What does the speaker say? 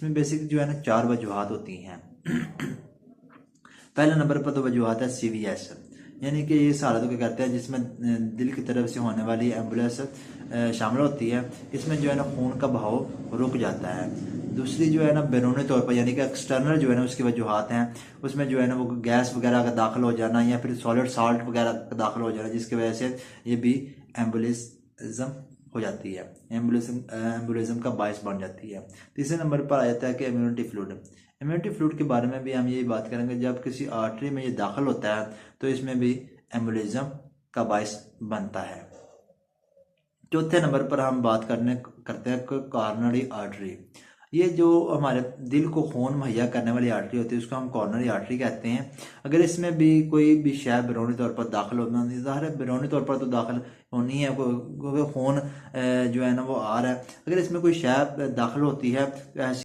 इसमें बेसिक जो है ना 4 वजूहात होती हैं। पहले नंबर पर तो वजूहात है CVS, यानी कि ये इस हालत को कहते हैं जिसमें दिल की तरफ से होने वाली एम्बुलेंस शामिल होती है। इसमें जो है ना खून का बहाव रुक जाता है। दूसरी जो है ना बैरूनी तौर पर यानी कि एक्सटर्नल जो है ना उसकी वजूहात हैं, उसमें जो है ना वो गैस वगैरह का दाखिल हो जाना या फिर सॉलिड साल्ट वगैरह का दाखिल हो जाना, जिसकी वजह से ये भी एम्बुलिज्म हो जाती है, एम्बुलिज्म का बायस बन जाती है। तीसरे नंबर पर आ जाता है कि इम्यूनिटी फ्लूइड। इम्यूनिटी फ्लूइड के बारे में भी हम यही बात करेंगे, जब किसी आर्टरी में ये दाखिल होता है तो इसमें भी एम्बुलिज्म का बायस बनता है। चौथे नंबर पर हम बात करते हैं कॉर्नरी आर्टरी। ये जो हमारे दिल को खून मुहैया करने वाली आर्टरी होती है उसको हम कॉर्नरी आर्टरी कहते हैं। अगर इसमें भी कोई भी शय बैरूनी तौर पर दाखिल होना, ज़ाहिर है बैरूनी तौर पर तो दाखिल होनी है क्योंकि खून जो है ना वो आ रहा है। अगर इसमें कोई शय दाखिल होती है तो ऐसी